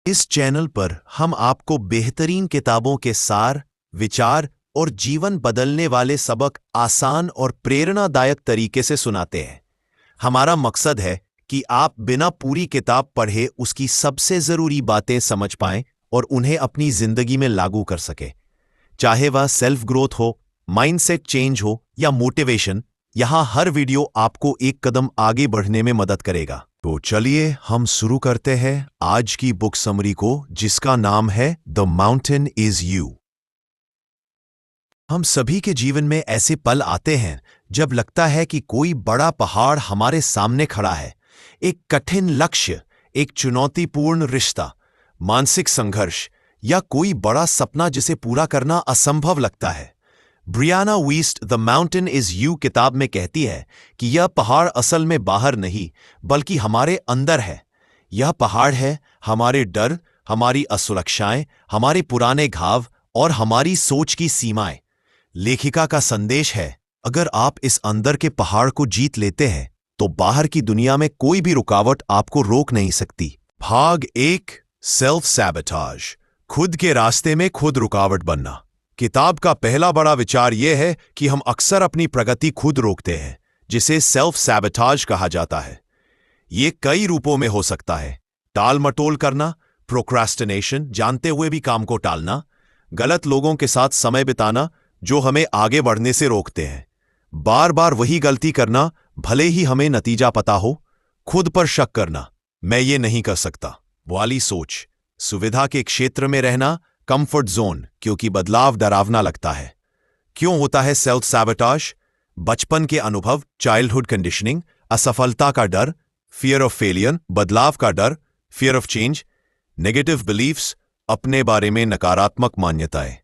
इस चैनल पर हम आपको बेहतरीन किताबों के सार, विचार और जीवन बदलने वाले सबक आसान और प्रेरणादायक तरीके से सुनाते हैं। हमारा मकसद है कि आप बिना पूरी किताब पढ़े उसकी सबसे जरूरी बातें समझ पाएं और उन्हें अपनी जिंदगी में लागू कर सकें। चाहे वह सेल्फ ग्रोथ हो, माइंडसेट चेंज हो या मोटिवेशन, यहां हर वीडियो आपको एक कदम आगे बढ़ने में मदद करेगा। तो चलिए हम शुरू करते हैं आज की बुक समरी को, जिसका नाम है द माउंटेन इज यू। हम सभी के जीवन में ऐसे पल आते हैं जब लगता है कि कोई बड़ा पहाड़ हमारे सामने खड़ा है। एक कठिन लक्ष्य, एक चुनौतीपूर्ण रिश्ता, मानसिक संघर्ष या कोई बड़ा सपना जिसे पूरा करना असंभव लगता है। Brianna Wiest the mountain is you किताब में कहती है कि यह पहाड़ असल में बाहर नहीं बल्कि हमारे अंदर है। यह पहाड़ है हमारे डर, हमारी असुरक्षाएं, हमारे पुराने घाव और हमारी सोच की सीमाएं। लेखिका का संदेश है, अगर आप इस अंदर के पहाड़ को जीत लेते हैं तो बाहर की दुनिया में कोई भी रुकावट आपको रोक नहीं सकती। भाग 1, सेल्फ सैबोटाज, खुद के रास्ते में खुद रुकावट बनना। किताब का पहला बड़ा विचार यह है कि हम अक्सर अपनी प्रगति खुद रोकते हैं, जिसे सेल्फ सैबोटाज कहा जाता है। यह कई रूपों में हो सकता है। टाल मटोल करना, प्रोक्रास्टिनेशन, जानते हुए भी काम को टालना, गलत लोगों के साथ समय बिताना जो हमें आगे बढ़ने से रोकते हैं, बार बार वही गलती करना भले ही हमें नतीजा पता हो, खुद पर शक करना, मैं ये नहीं कर सकता वाली सोच, सुविधा के क्षेत्र में रहना, कंफर्ट जोन, क्योंकि बदलाव डरावना लगता है। क्यों होता है सेल्फ सैबोटाज? बचपन के अनुभव, चाइल्डहुड कंडीशनिंग, असफलता का डर, फियर ऑफ फेलियर, बदलाव का डर, fear of change, negative beliefs, अपने बारे में नकारात्मक मान्यताएं।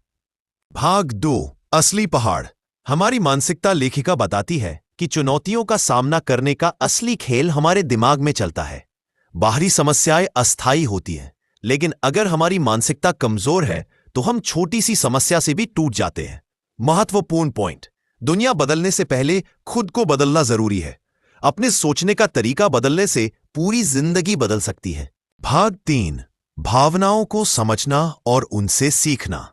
भाग 2, असली पहाड़। हमारी मानसिकता, लेखिका बताती है कि चुनौतियों का सामना करने का असली खेल हमारे दिमाग में चलता है। बाहरी समस्याएं अस्थायी होती हैं, लेकिन अगर हमारी मानसिकता कमजोर है तो हम छोटी सी समस्या से भी टूट जाते हैं। महत्वपूर्ण पॉइंट, दुनिया बदलने से पहले खुद को बदलना जरूरी है। अपने सोचने का तरीका बदलने से पूरी जिंदगी बदल सकती है। भाग 3, भावनाओं को समझना और उनसे सीखना।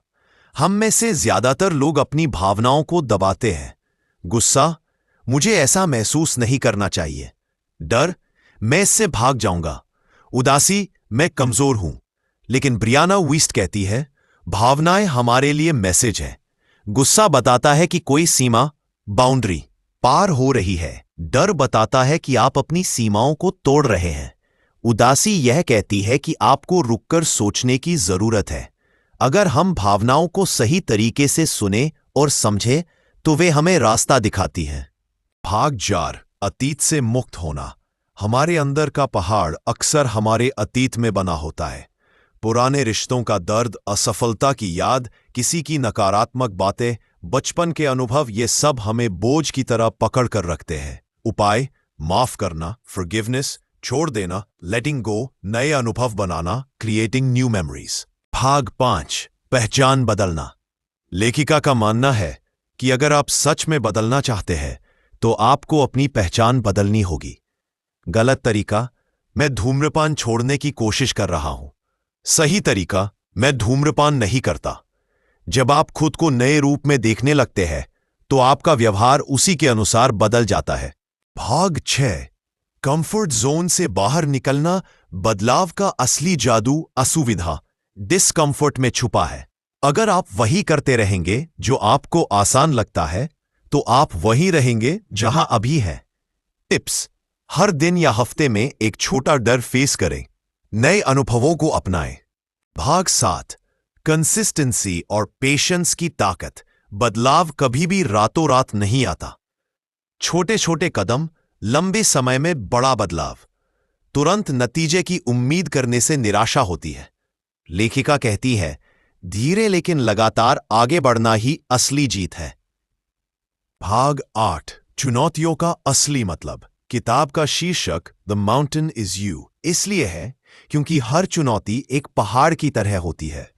हम में से ज्यादातर लोग अपनी भावनाओं को दबाते हैं। गुस्सा, मुझे ऐसा महसूस नहीं करना चाहिए। डर, मैं इससे भाग जाऊंगा। उदासी, मैं कमजोर हूं। लेकिन ब्रियाना वीस्ट कहती है, भावनाएं हमारे लिए मैसेज है। गुस्सा बताता है कि कोई सीमा, बाउंड्री पार हो रही है। डर बताता है कि आप अपनी सीमाओं को तोड़ रहे हैं। उदासी यह कहती है कि आपको रुककर सोचने की जरूरत है। अगर हम भावनाओं को सही तरीके से सुने और समझे तो वे हमें रास्ता दिखाती हैं। भाग 4, अतीत से मुक्त होना। हमारे अंदर का पहाड़ अक्सर हमारे अतीत में बना होता है। पुराने रिश्तों का दर्द, असफलता की याद, किसी की नकारात्मक बातें, बचपन के अनुभव, ये सब हमें बोझ की तरह पकड़ कर रखते हैं। उपाय, माफ करना, फॉरगिवनेस, छोड़ देना, लेटिंग गो, नए अनुभव बनाना, क्रिएटिंग न्यू मेमोरीज। भाग 5, पहचान बदलना। लेखिका का मानना है कि अगर आप सच में बदलना चाहते हैं तो आपको अपनी पहचान बदलनी होगी। गलत तरीका, मैं धूम्रपान छोड़ने की कोशिश कर रहा हूं। सही तरीका, मैं धूम्रपान नहीं करता। जब आप खुद को नए रूप में देखने लगते हैं तो आपका व्यवहार उसी के अनुसार बदल जाता है। भाग 6, कंफर्ट जोन से बाहर निकलना। बदलाव का असली जादू असुविधा, डिस्कंफर्ट में छुपा है। अगर आप वही करते रहेंगे जो आपको आसान लगता है तो आप वहीं रहेंगे जहां अभी है। टिप्स, हर दिन या हफ्ते में एक छोटा डर फेस करें, नए अनुभवों को अपनाएं। भाग 7, कंसिस्टेंसी और पेशेंस की ताकत। बदलाव कभी भी रातों रात नहीं आता। छोटे छोटे कदम, लंबे समय में बड़ा बदलाव। तुरंत नतीजे की उम्मीद करने से निराशा होती है। लेखिका कहती है, धीरे लेकिन लगातार आगे बढ़ना ही असली जीत है। भाग 8, चुनौतियों का असली मतलब। किताब का शीर्षक द माउंटेन इज यू इसलिए है क्योंकि हर चुनौती एक पहाड़ की तरह होती है।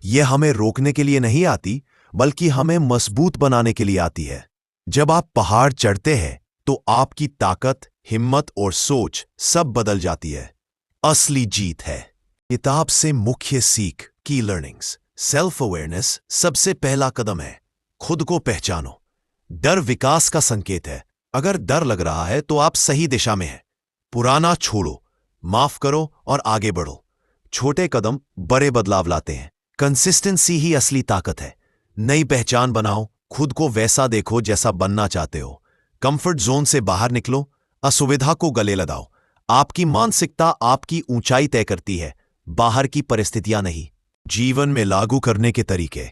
यह हमें रोकने के लिए नहीं आती, बल्कि हमें मजबूत बनाने के लिए आती है। जब आप पहाड़ चढ़ते हैं तो आपकी ताकत, हिम्मत और सोच सब बदल जाती है। असली जीत है किताब से मुख्य सीख की लर्निंग्स। सेल्फ अवेयरनेस सबसे पहला कदम है। खुद को पहचानो। डर विकास का संकेत है। अगर डर लग रहा है तो आप सही दिशा में हैं। पुराना छोड़ो, माफ करो और आगे बढ़ो। छोटे कदम बड़े बदलाव लाते हैं। कंसिस्टेंसी ही असली ताकत है। नई पहचान बनाओ, खुद को वैसा देखो जैसा बनना चाहते हो। कंफर्ट जोन से बाहर निकलो, असुविधा को गले लगाओ। आपकी मानसिकता आपकी ऊंचाई तय करती है, बाहर की परिस्थितियां नहीं। जीवन में लागू करने के तरीके।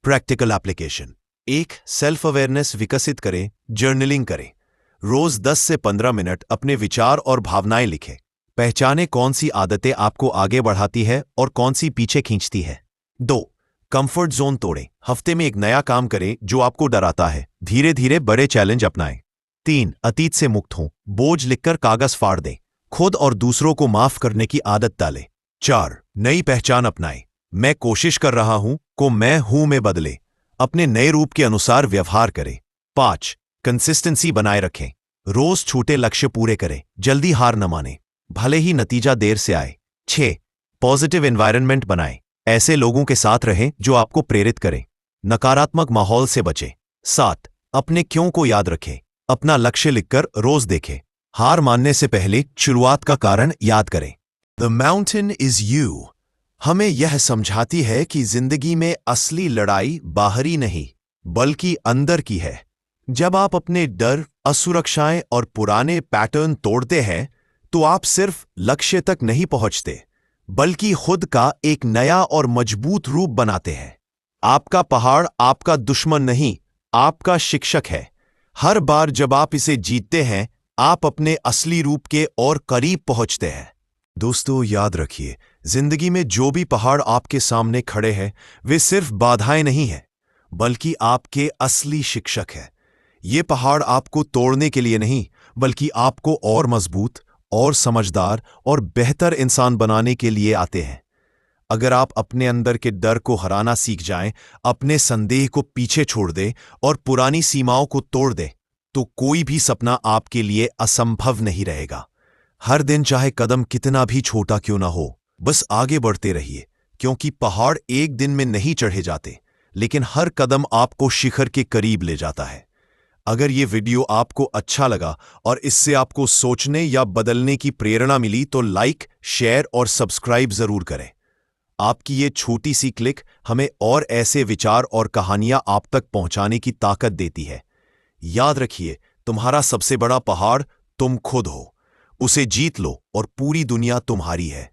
Practical application. 1. सेल्फ अवेयरनेस विकसित करें। जर्नलिंग करें। रोज 10 से 15 मिनट अपने विचार और भावनाएं लिखें। पहचानें कौन सी आदतें आपको आगे बढ़ाती है और कौन सी पीछे खींचती है। 2. कंफर्ट जोन तोड़ें। हफ्ते में एक नया काम करें जो आपको डराता है। धीरे धीरे बड़े चैलेंज अपनाएं। 3. अतीत से मुक्त हों। बोझ लिखकर कागज फाड़ दें। खुद और दूसरों को माफ करने की आदत डालें। 4. नई पहचान अपनाएं। मैं कोशिश कर रहा हूं को मैं हूं में बदले। अपने नए रूप के अनुसार व्यवहार करें। 5. कंसिस्टेंसी बनाए रखें। रोज छोटे लक्ष्य पूरे करें। जल्दी हार न मानें, भले ही नतीजा देर से आए। 6. पॉजिटिव एनवायरनमेंट बनाएं। ऐसे लोगों के साथ रहें जो आपको प्रेरित करें। नकारात्मक माहौल से बचें। 7. अपने क्यों को याद रखें। अपना लक्ष्य लिखकर रोज देखें। हार मानने से पहले शुरुआत का कारण याद करें। द माउंटेन इज यू हमें यह समझाती है कि जिंदगी में असली लड़ाई बाहरी नहीं बल्कि अंदर की है। जब आप अपने डर, असुरक्षाएं और पुराने पैटर्न तोड़ते हैं तो आप सिर्फ लक्ष्य तक नहीं पहुंचते बल्कि खुद का एक नया और मजबूत रूप बनाते हैं। आपका पहाड़ आपका दुश्मन नहीं, आपका शिक्षक है। हर बार जब आप इसे जीतते हैं आप अपने असली रूप के और करीब पहुंचते हैं। दोस्तों, याद रखिए, जिंदगी में जो भी पहाड़ आपके सामने खड़े हैं वे सिर्फ बाधाएं नहीं हैं बल्कि आपके असली शिक्षक हैं। ये पहाड़ आपको तोड़ने के लिए नहीं बल्कि आपको और मजबूत और समझदार और बेहतर इंसान बनाने के लिए आते हैं। अगर आप अपने अंदर के डर को हराना सीख जाएं, अपने संदेह को पीछे छोड़ दें और पुरानी सीमाओं को तोड़ दें तो कोई भी सपना आपके लिए असंभव नहीं रहेगा। हर दिन चाहे कदम कितना भी छोटा क्यों ना हो, बस आगे बढ़ते रहिए, क्योंकि पहाड़ एक दिन में नहीं चढ़े जाते लेकिन हर कदम आपको शिखर के करीब ले जाता है। अगर ये वीडियो आपको अच्छा लगा और इससे आपको सोचने या बदलने की प्रेरणा मिली तो लाइक, शेयर और सब्सक्राइब जरूर करें। आपकी ये छोटी सी क्लिक हमें और ऐसे विचार और कहानियां आप तक पहुंचाने की ताकत देती है। याद रखिए, तुम्हारा सबसे बड़ा पहाड़ तुम खुद हो। उसे जीत लो और पूरी दुनिया तुम्हारी है।